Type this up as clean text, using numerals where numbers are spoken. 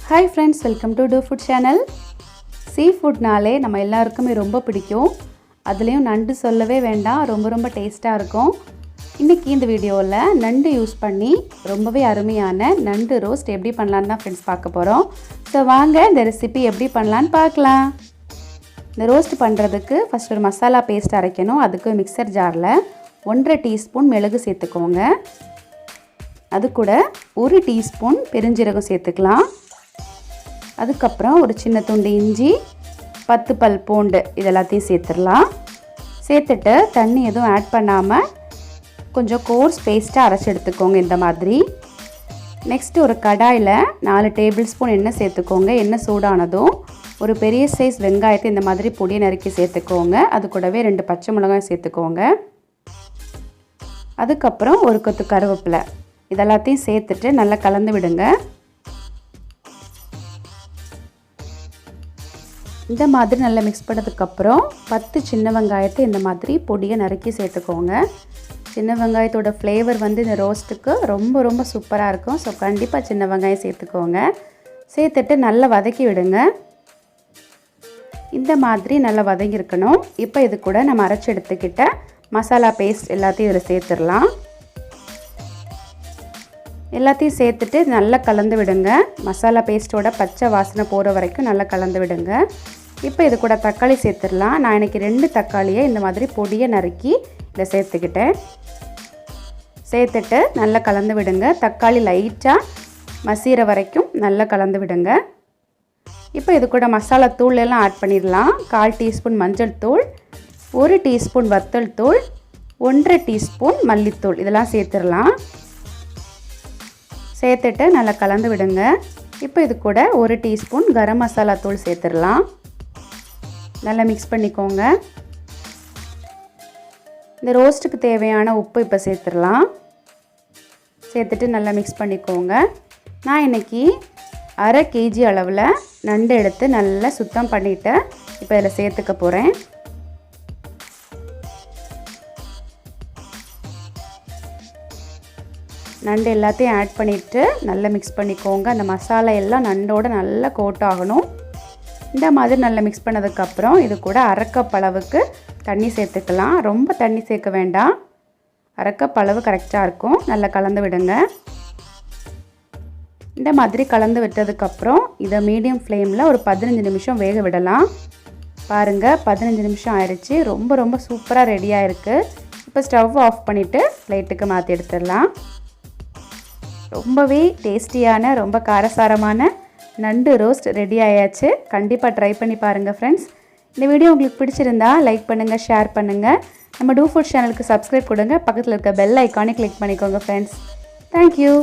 Hi friends, welcome to Do Food channel. Seafood நாளே நம்ம எல்லாருக்குமே ரொம்ப பிடிக்கும். அதுலயும் நண்டு சொல்லவே வேண்டாம், ரொம்ப டேஸ்டா இருக்கும். இன்னைக்கு இந்த வீடியோல நண்டு யூஸ் பண்ணி ரொம்பவே அருமையான நண்டு ரோஸ்ட் எப்படி பண்ணலாம்னு தான் फ्रेंड्स பார்க்க போறோம். சோ வாங்க இந்த ரெசிபி எப்படி பண்ணலாம்னு பார்க்கலாம். இந்த ரோஸ்ட் பண்றதுக்கு ஃபர்ஸ்ட் ஒரு மசாலா பேஸ்ட் அரைக்கணும். அதுக்கு மிக்ஸர் ஜார்ல 1.5 டீஸ்பூன் மிளகு சேர்த்துக்கோங்க. அது கூட 1 டீஸ்பூன் பெருஞ்சீரகம் சேர்த்துக்கலாம். அதுக்கப்புறம் ஒரு சின்ன துண்டு இஞ்சி 10 பல் பூண்டு இதெல்லாத்தையும் சேர்த்துடலாம். சேர்த்துட்டு தண்ணி எதுவும் ஆட் பண்ணாமல் கொஞ்சம் கோர்ஸ் பேஸ்ட்டாக அரைச்சி எடுத்துக்கோங்க இந்த மாதிரி. நெக்ஸ்ட் ஒரு கடாயில் 4 டேபிள் ஸ்பூன் எண்ணெய் சேர்த்துக்கோங்க. எண்ணெய் சூடானதும் ஒரு பெரிய சைஸ் வெங்காயத்தை இந்த மாதிரி பொடியை நறுக்கி சேர்த்துக்கோங்க. அது கூடவே 2 பச்சை மிளகாய் சேர்த்துக்கோங்க. அதுக்கப்புறம் ஒரு கொத்து கருவேப்பிலை இதெல்லாத்தையும் சேர்த்துட்டு நல்லா கலந்து விடுங்க. இந்த மாதிரி நல்லா மிக்ஸ் பண்ணதுக்கப்புறம் 10 சின்ன வெங்காயத்தை இந்த மாதிரி பொடியை நறுக்கி சேர்த்துக்கோங்க. சின்ன வெங்காயத்தோட ஃப்ளேவர் இந்த ரோஸ்ட்டுக்கு ரொம்ப சூப்பராக இருக்கும். ஸோ கண்டிப்பாக சின்ன வெங்காயம் சேர்த்துக்கோங்க. சேர்த்துட்டு நல்லா வதக்கி விடுங்க. இந்த மாதிரி நல்லா வதங்கியிருக்கணும். இப்போ இது கூட நம்ம அரைச்சி எடுத்துக்கிட்ட மசாலா பேஸ்ட் எல்லாத்தையும் இதில் சேர்த்துடலாம். எல்லாத்தையும் சேர்த்துட்டு நல்லா கலந்து விடுங்க. மசாலா பேஸ்ட்டோட பச்சை வாசனை போகிற வரைக்கும் நல்லா கலந்து விடுங்க. இப்போ இது கூட தக்காளி சேர்த்துடலாம். நான் இன்றைக்கி 2 தக்காளியை இந்த மாதிரி பொடியை நறுக்கி இதை சேர்த்துக்கிட்டேன். சேர்த்துட்டு நல்லா கலந்து விடுங்க. தக்காளி லைட்டாக மசிகிற வரைக்கும் நல்லா கலந்து விடுங்க. இப்போ இது கூட மசாலா தூள் எல்லாம் ஆட் பண்ணிடலாம். 1/4 டீஸ்பூன் மஞ்சள் தூள், 1 டீஸ்பூன் வத்தல் தூள், 1.5 டீஸ்பூன் மல்லித்தூள் இதெல்லாம் சேர்த்துடலாம். சேர்த்துட்டு நல்லா கலந்து விடுங்க. இப்போ இது கூட 1 டீஸ்பூன் கரம் மசாலா தூள் சேர்த்துடலாம். நல்லா மிக்ஸ் பண்ணிக்கோங்க. இந்த ரோஸ்ட்டுக்கு தேவையான உப்பு இப்போ சேர்த்துடலாம். சேர்த்துட்டு நல்லா மிக்ஸ் பண்ணிக்கோங்க. நான் இன்றைக்கி 1/2 kg அளவில் நண்டு எடுத்து நல்லா சுத்தம் பண்ணிவிட்டு இப்போ இதில் சேர்த்துக்க போகிறேன். நண்டு எல்லாத்தையும் ஆட் பண்ணிவிட்டு நல்லா மிக்ஸ் பண்ணிக்கோங்க. அந்த மசாலா எல்லாம் நண்டோட நல்லா கோட் ஆகணும். இந்த மாதிரி நல்லா மிக்ஸ் பண்ணதுக்கப்புறம் இது கூட 1/2 கப் அளவுக்கு தண்ணி சேர்த்துக்கலாம். ரொம்ப தண்ணி சேர்க்க வேண்டாம். 1/2 கப் அளவு கரெக்டாக இருக்கும். நல்லா கலந்து விடுங்க. இந்த மாதிரி கலந்து விட்டதுக்கப்புறம் இதை மீடியம் ஃப்ளேமில் ஒரு 15 நிமிஷம் வேக விடலாம். பாருங்கள் 15 நிமிஷம் ஆயிடுச்சு. ரொம்ப சூப்பராக ரெடியாக இருக்குது. இப்போ ஸ்டவ் ஆஃப் பண்ணிவிட்டு பிளேட்டுக்கு மாற்றி எடுத்துடலாம். ரொம்பவே டேஸ்டியான ரொம்ப காரசாரமான நண்டு ரோஸ்ட் ரெடி ஆயாச்சு. கண்டிப்பாக ட்ரை பண்ணி பாருங்கள் ஃப்ரெண்ட்ஸ். இந்த வீடியோ உங்களுக்கு பிடிச்சிருந்தா லைக் பண்ணுங்கள், ஷேர் பண்ணுங்கள். நம்ம டூ ஃபுட் சேனலுக்கு சப்ஸ்கிரைப் கொடுங்க. பக்கத்தில் இருக்க பெல் ஐக்கானை கிளிக் பண்ணிக்கோங்க ஃப்ரெண்ட்ஸ். தேங்க்யூ.